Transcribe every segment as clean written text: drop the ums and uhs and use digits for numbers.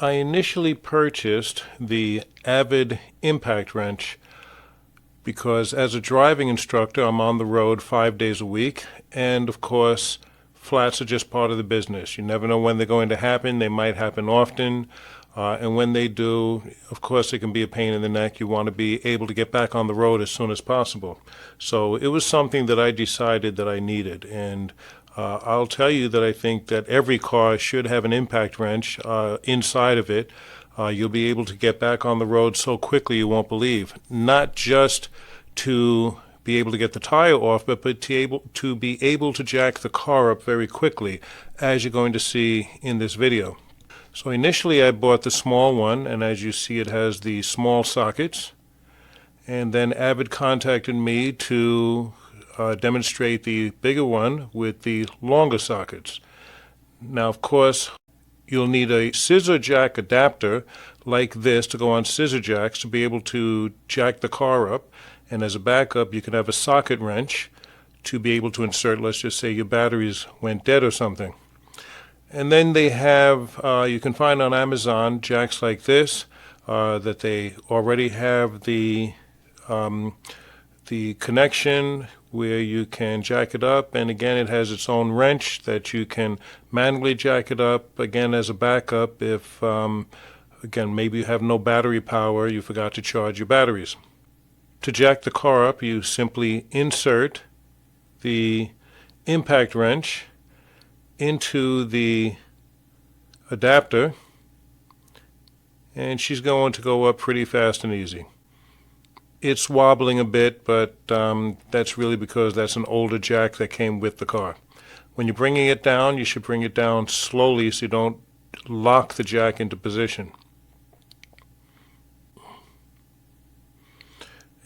I initially purchased the AVID impact wrench because as a driving instructor, I'm on the road 5 days a week, and of course, flats are just part of the business. You never know when they're going to happen. They might happen often, and when they do, of course, it can be a pain in the neck. You want to be able to get back on the road as soon as possible. So it was something that I decided that I needed, and I'll tell you that I think that every car should have an impact wrench inside of it. You'll be able to get back on the road so quickly you won't believe. Not just to be able to get the tire off, but to be able to jack the car up very quickly, as you're going to see in this video. So initially I bought the small one, and as you see it has the small sockets. And then AVID contacted me to demonstrate the bigger one with the longer sockets. Now, of course, you'll need a scissor jack adapter like this to go on scissor jacks to be able to jack the car up. And as a backup, you can have a socket wrench to be able to insert, let's just say your batteries went dead or something. And then they have, you can find on Amazon jacks like this that they already have the connection where you can jack it up, and again it has its own wrench that you can manually jack it up, again as a backup if, again, maybe you have no battery power, you forgot to charge your batteries. To jack the car up, you simply insert the impact wrench into the adapter, and she's going to go up pretty fast and easy. It's wobbling a bit, but that's really because that's an older jack that came with the car. When you're bringing it down, you should bring it down slowly so you don't lock the jack into position.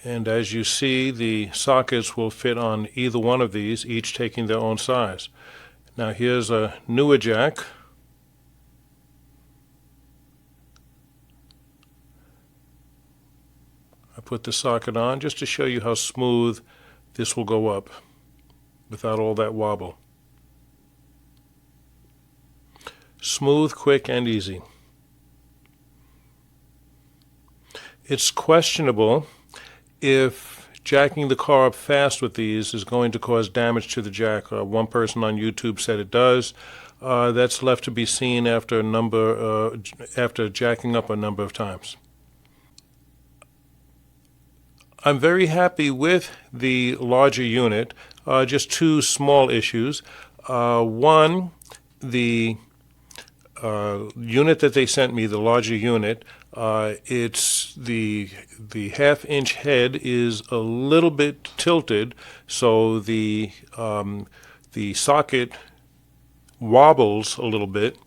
And as you see, the sockets will fit on either one of these, each taking their own size. Now here's a newer jack. I put the socket on just to show you how smooth this will go up without all that wobble. Smooth, quick, and easy. It's questionable if jacking the car up fast with these is going to cause damage to the jack. One person on YouTube said it does. That's left to be seen after after jacking up a number of times. I'm very happy with the larger unit. Just two small issues. One, the unit that they sent me, the larger unit, it's the half-inch head is a little bit tilted, so the socket wobbles a little bit,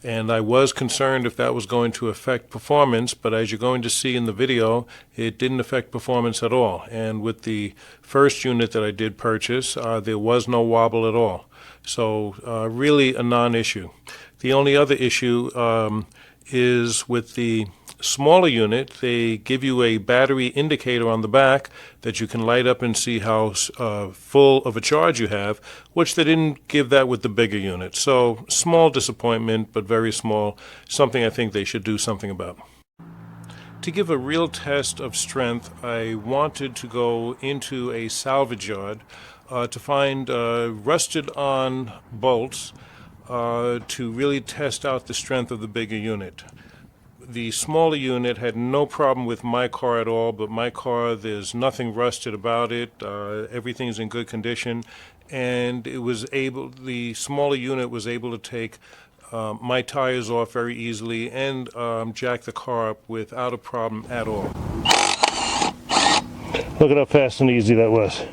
and I was concerned if that was going to affect performance, but as you're going to see in the video, it didn't affect performance at all. And with the first unit that I did purchase, there was no wobble at all. So really a non-issue. The only other issue is with the smaller unit. They give you a battery indicator on the back that you can light up and see how full of a charge you have, which they didn't give that with the bigger unit. So small disappointment, but very small, something I think they should do something about. To give a real test of strength, I wanted to go into a salvage yard to find rusted on bolts to really test out the strength of the bigger unit. The smaller unit had no problem with my car at all, but my car, there's nothing rusted about it. Everything's in good condition, and the smaller unit was able to take my tires off very easily and jack the car up without a problem at all. Look at how fast and easy that was.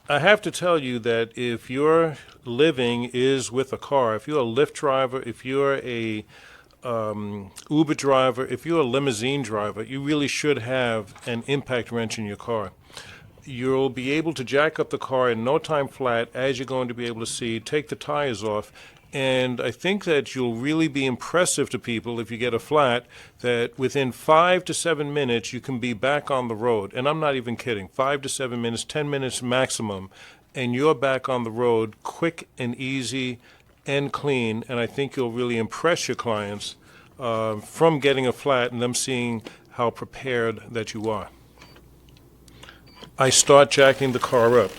I have to tell you that if your living is with a car, if you're a Lyft driver, if you're a Uber driver, if you're a limousine driver, you really should have an impact wrench in your car. You'll be able to jack up the car in no time flat, as you're going to be able to see, take the tires off, And I think that you'll really be impressive to people if you get a flat, that within 5 to 7 minutes you can be back on the road. And I'm not even kidding. 5 to 7 minutes, 10 minutes maximum. and you're back on the road quick and easy and clean, and I think you'll really impress your clients from getting a flat and them seeing how prepared that you are. I start jacking the car up.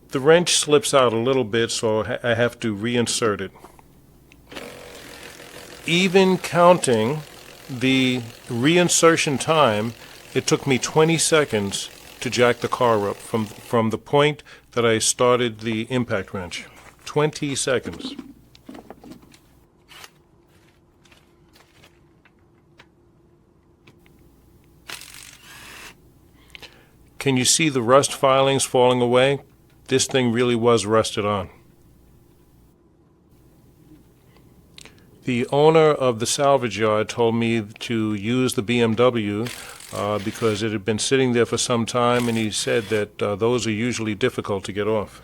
The wrench slips out a little bit, so I have to reinsert it. Even counting the reinsertion time, it took me 20 seconds to jack the car up from the point that I started the impact wrench. 20 seconds. Can you see the rust filings falling away? This thing really was rusted on. The owner of the salvage yard told me to use the BMW because it had been sitting there for some time, and he said that those are usually difficult to get off.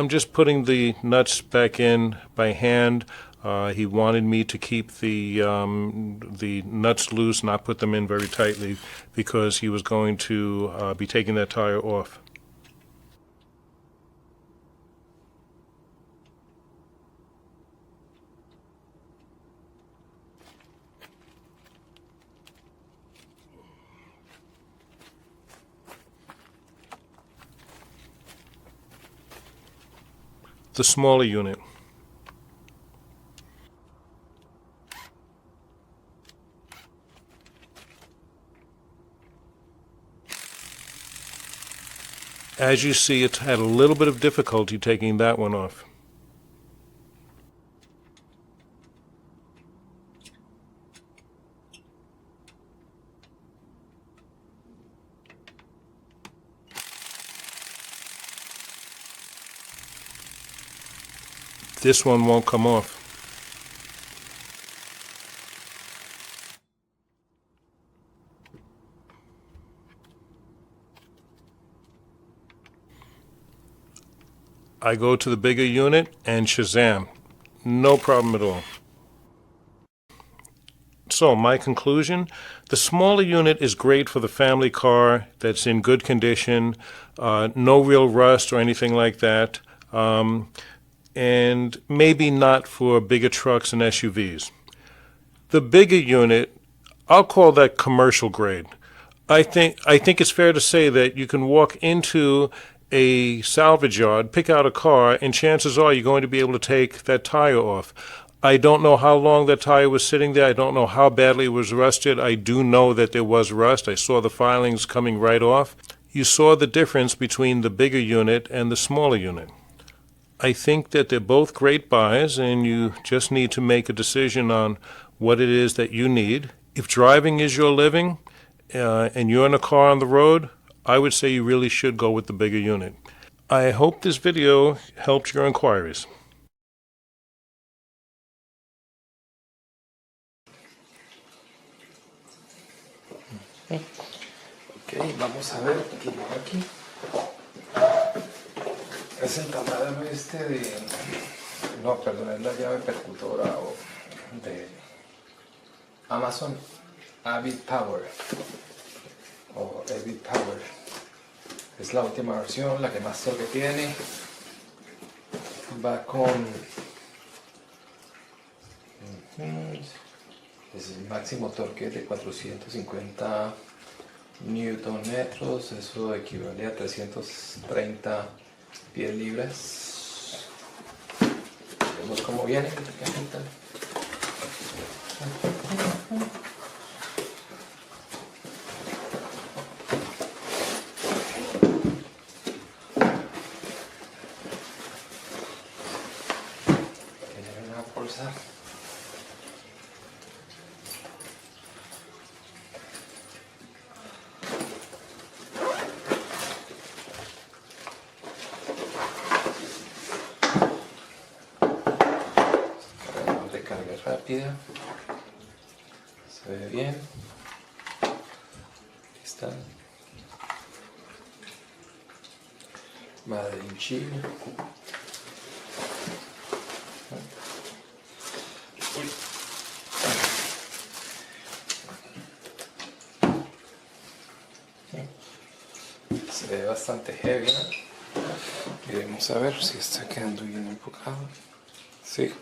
I'm just putting the nuts back in by hand. He wanted me to keep the nuts loose, not put them in very tightly, because he was going to be taking that tire off. The smaller unit. As you see, it's had a little bit of difficulty taking that one off. This one won't come off. I go to the bigger unit and shazam. No problem at all. So my conclusion, the smaller unit is great for the family car that's in good condition, no real rust or anything like that, and maybe not for bigger trucks and SUVs. The bigger unit, I'll call that commercial grade. I think it's fair to say that you can walk into a salvage yard, pick out a car, and chances are you're going to be able to take that tire off. I don't know how long that tire was sitting there. I don't know how badly it was rusted. I do know that there was rust. I saw the filings coming right off. You saw the difference between the bigger unit and the smaller unit. I think that they're both great buys, and you just need to make a decision on what it is that you need. If driving is your living and you're in a car on the road, I would say you really should go with the bigger unit. I hope this video helped your inquiries. Ok, vamos a ver qué lleva aquí. Es el taladro este de... No, perdón, es la llave percutora de Amazon AVID Power. O AVID Power. Es la última versión, la que más torque tiene. Va con... Es el máximo torque de 450 Newton metros. Eso equivale a 330 pies libras. Vemos cómo viene en la cajita. Bolsa. Recarga rápida. Se ve bien. Aquí está. Made in China. Se ve bastante heavy, ¿no? Y vamos a ver si está quedando bien enfocado. Sí.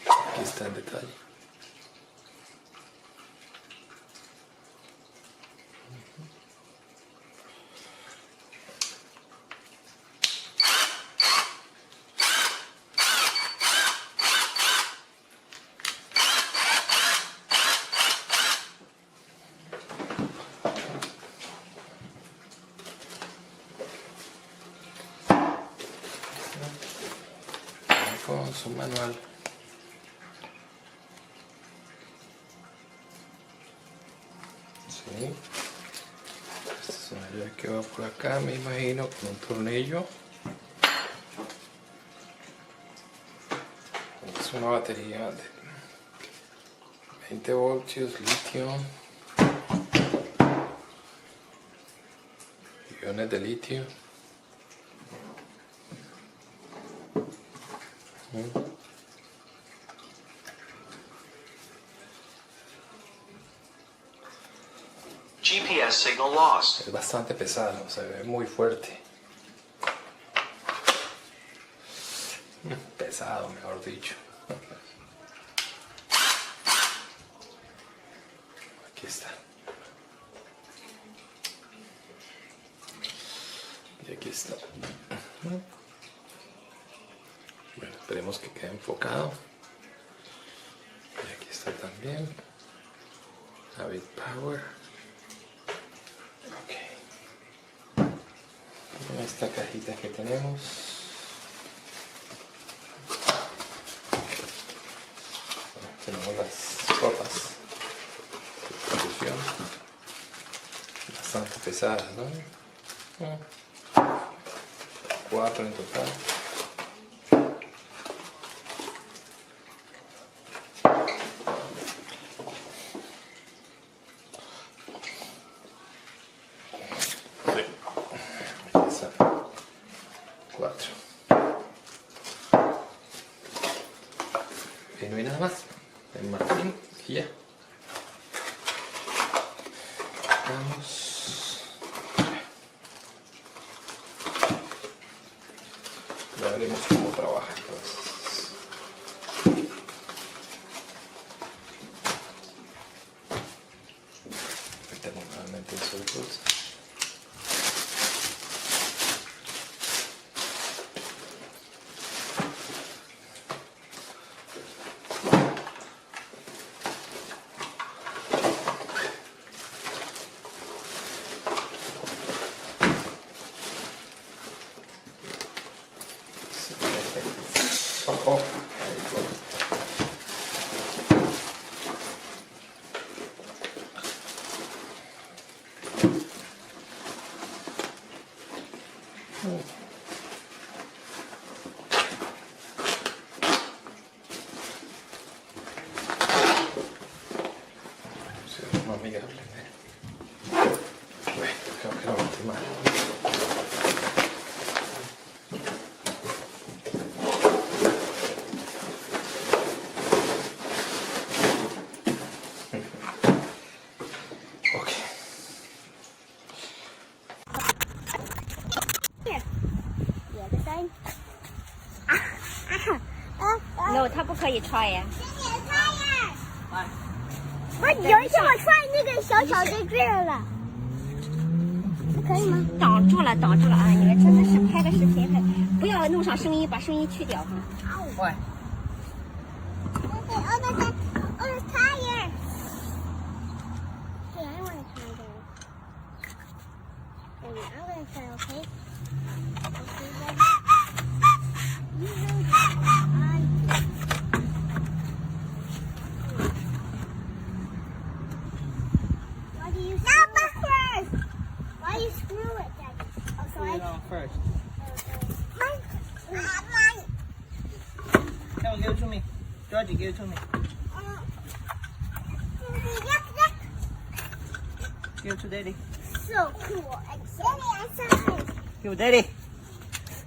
Aquí está el detalle. Con su manual. Sí. Esta es una llave que va por acá, me imagino, con un tornillo. Es una batería de 20 voltios, litio, iones de litio. GPS signal lost. Es bastante pesado, se ve muy fuerte. Pesado, mejor dicho. Aquí está. Y aquí está. Bueno, esperemos que quede enfocado. Y aquí está también. AVID Power. Ok. En esta cajita que tenemos. Tenemos las copas de producción. Bastante pesadas, ¿no? 4 en total. Y no hay nada más. El martín y ya. Vamos. Ya veremos cómo trabaja entonces. Metemos nuevamente el surplus. Oh, es más amigable. Bueno, creo que lo metí mal. No， 它不可以踹呀。不是，有一次我踹那个小小的这儿了，可以吗？挡住了，挡住了啊！你们真的是拍个视频，不要弄上声音，把声音去掉哈。喂。Okay, oh, the tire. Okay, I want to try that. I'm gonna try, okay? Okay, ready? You know that. Why do you screw it first? Why do you screw it then? Oh, so I. First. Mine. Come on, give it to me. Georgie, give it to me. Yuck. Give it to Daddy. So cool. Daddy, I saw it. Give Daddy.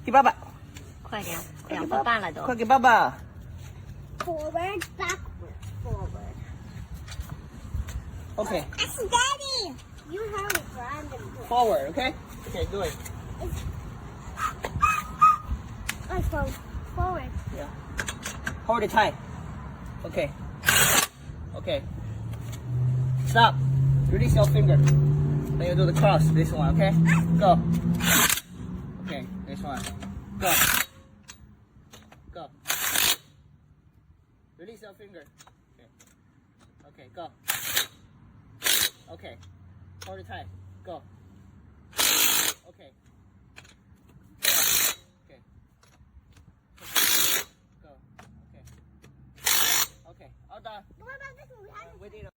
给爸爸，快点，2分半了都。快给爸爸。 Forward, backward, forward. Okay. That's Daddy. You hurry, for I'm gonna do it. Forward, okay? Okay, do it. Let's go forward. Yeah. Hold it tight. Okay. Okay. Stop. Release your finger. Then you do the cross. This one, okay? Go. Okay, this one. Go. Go. Release your finger. Okay. Okay, go. Okay. Hold it tight. Go. Okay. Okay. Go. Okay. Okay. All done. What about this one? We have We did.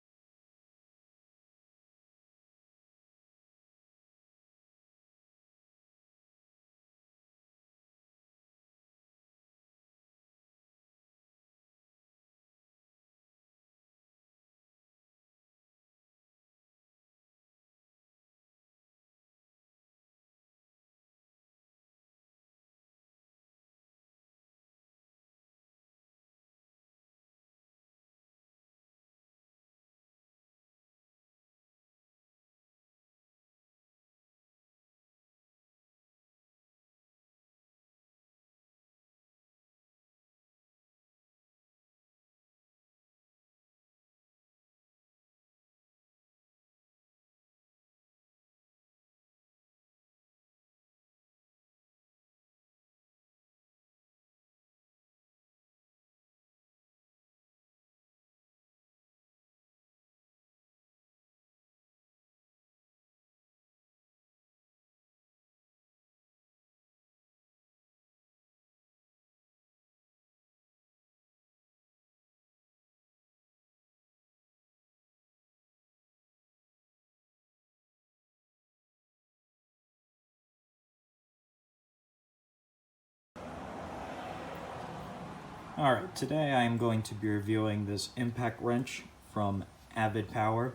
Alright, today I am going to be reviewing this impact wrench from AVID Power.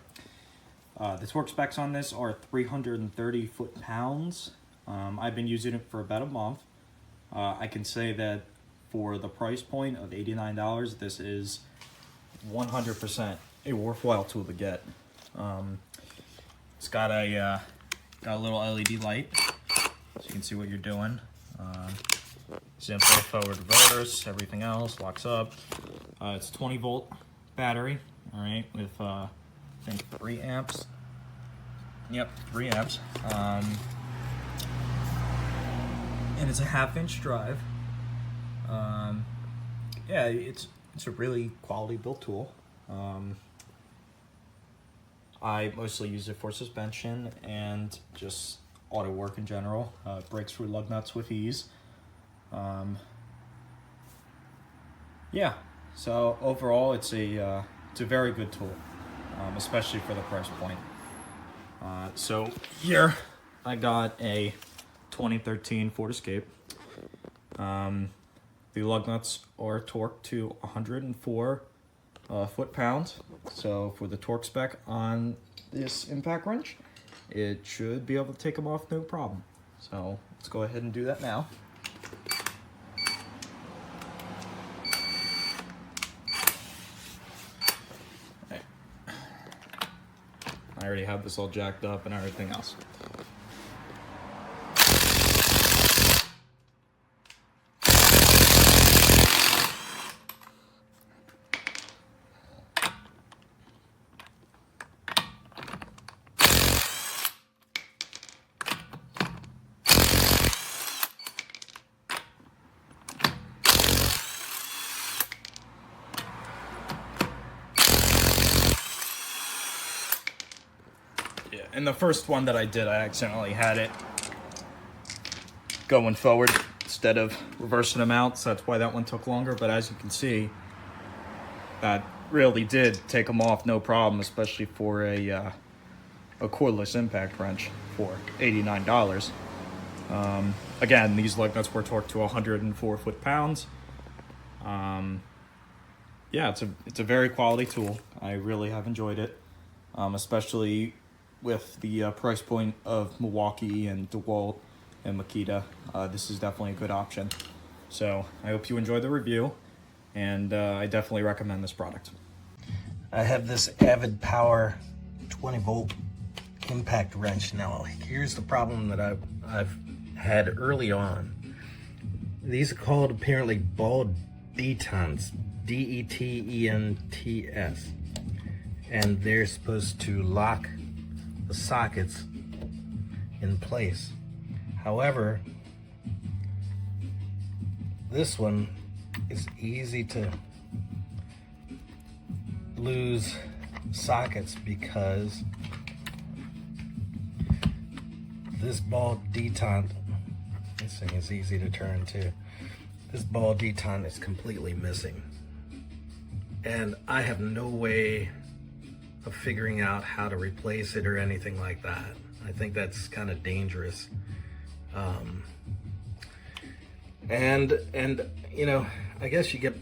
The torque specs on this are 330 foot-pounds. I've been using it for about a month. I can say that for the price point of $89, this is 100% a worthwhile tool to get. It's got a little LED light, so you can see what you're doing. Simple forward reverse, everything else locks up. It's 20-volt battery, all right, with I think 3 amps. Yep, 3 amps. And it's a 1/2-inch drive. Yeah, it's a really quality built tool. I mostly use it for suspension and just auto work in general. It breaks through lug nuts with ease. Yeah, so overall it's a very good tool, especially for the price point. So here I got a 2013 Ford Escape. The lug nuts are torqued to 104 foot-pounds. So for the torque spec on this impact wrench, it should be able to take them off no problem. So let's go ahead and do that now. I already have this all jacked up and everything else. Yeah, and the first one that I did, I accidentally had it going forward instead of reversing them out, so that's why that one took longer. But as you can see, that really did take them off no problem, especially for a cordless impact wrench for $89. Again, these lug nuts were torqued to 104 foot-pounds. Yeah, it's a very quality tool. I really have enjoyed it, especially with the price point of Milwaukee and DeWalt and Makita. This is definitely a good option. So I hope you enjoyed the review, and I definitely recommend this product. I have this AVID Power 20-volt impact wrench. Now, here's the problem that I've had early on. These are called apparently ball detents, D-E-T-E-N-T-S, and they're supposed to lock the sockets in place. However, this one is easy to lose sockets because this ball detent, this thing is easy to turn too. This ball detent is completely missing. And I have no way of figuring out how to replace it or anything like that. I think that's kind of dangerous. And you know, I guess you get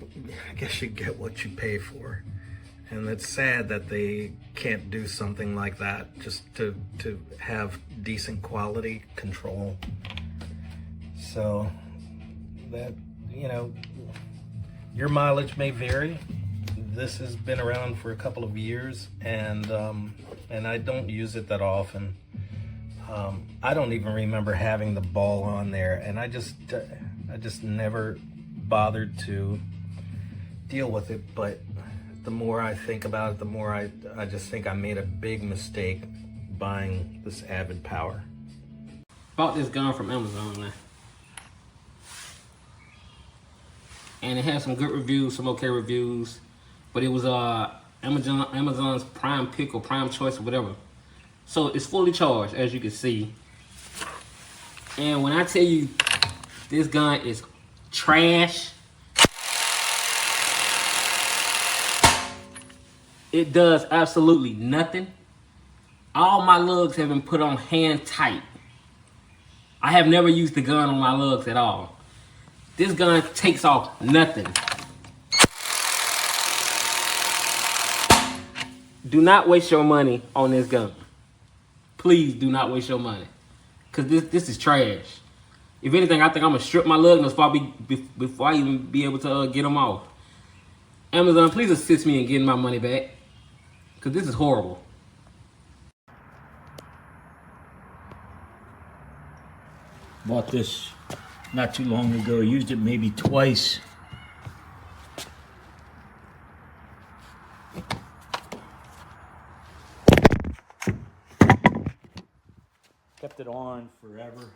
what you pay for. And it's sad that they can't do something like that just to have decent quality control. So that, you know, your mileage may vary. This has been around for a couple of years, and I don't use it that often. I don't even remember having the ball on there, and I just never bothered to deal with it. But the more I think about it, the more I just think I made a big mistake buying this AVID Power. Bought this gun from Amazon, man. And it had some good reviews, some okay reviews, but it was Amazon's prime pick or prime choice or whatever. So it's fully charged, as you can see. And when I tell you this gun is trash, it does absolutely nothing. All my lugs have been put on hand tight. I have never used the gun on my lugs at all. This gun takes off nothing. Do not waste your money on this gun. Please do not waste your money. Because this is trash. If anything, I think I'm going to strip my lugs before I even be able to get them off. Amazon, please assist me in getting my money back. Because this is horrible. Bought this not too long ago. Used it maybe twice. Kept it on forever.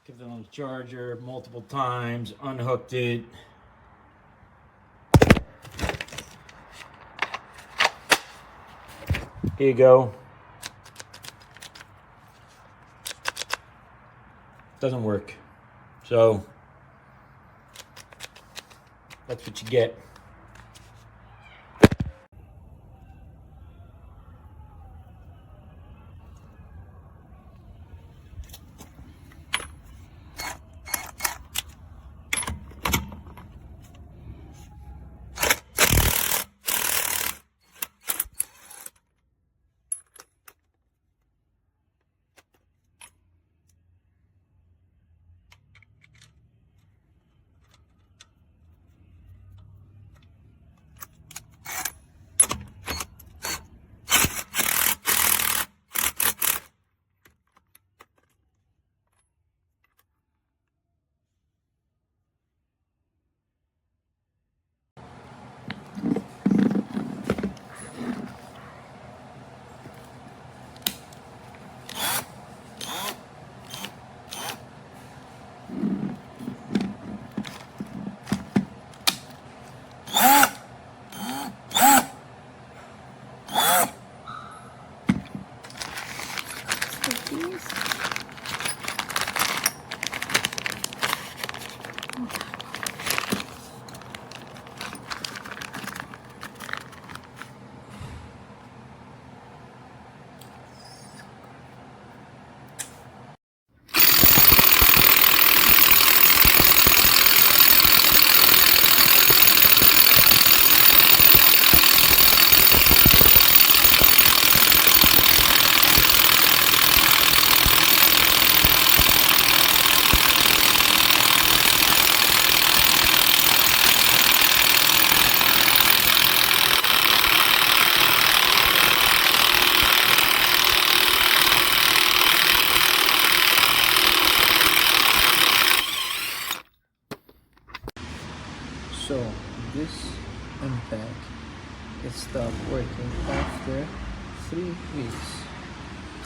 Kept it on the charger multiple times. Unhooked it. Here you go. Doesn't work. So that's what you get. there 3 weeks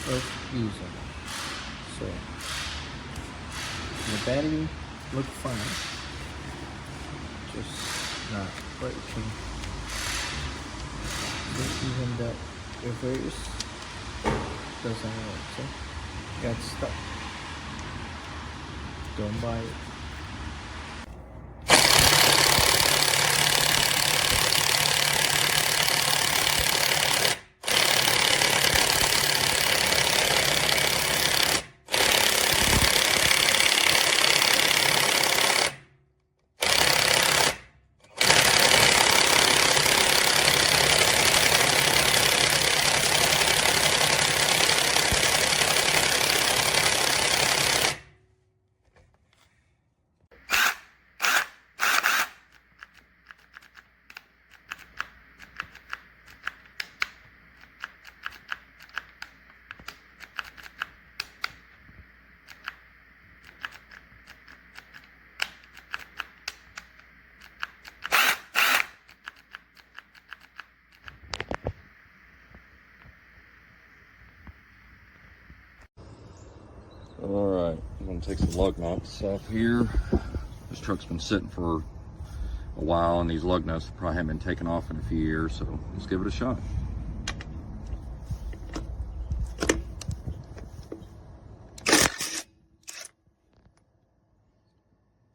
of using. So the battery look fine, just not working. So even the reverse doesn't work, so got stuck. Don't buy it. Alright, I'm going to take some lug nuts off here. This truck's been sitting for a while and these lug nuts probably haven't been taken off in a few years, so let's give it a shot.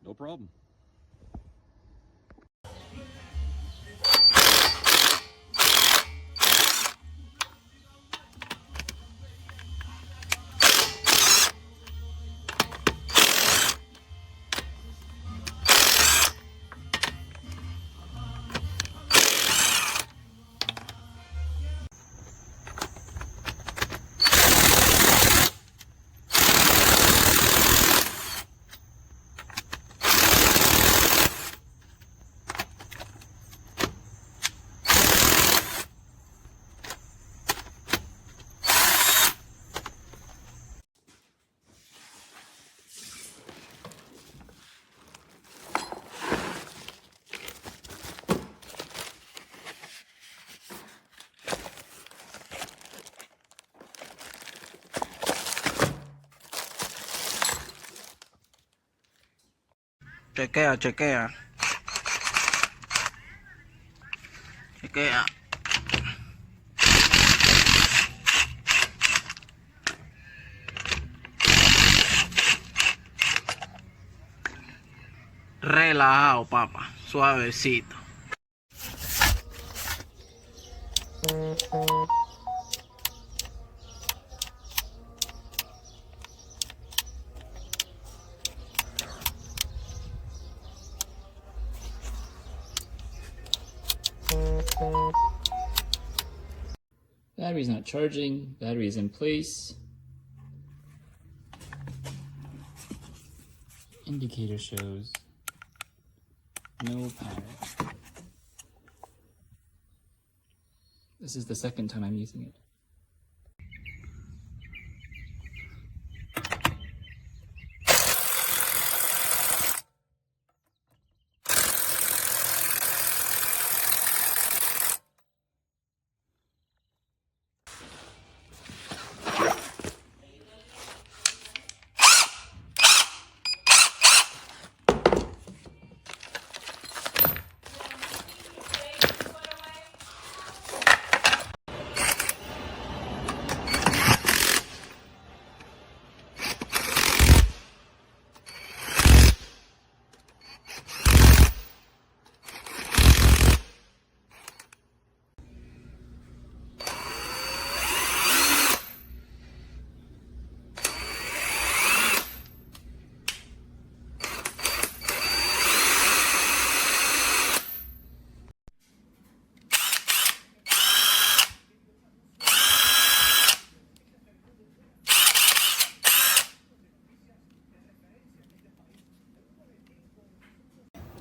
No problem. Chequea, chequea. Chequea. Relajado, papá. Suavecito. Battery's not charging, battery is in place. Indicator shows no power. This is the second time I'm using it.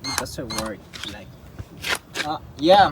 It doesn't work like yeah.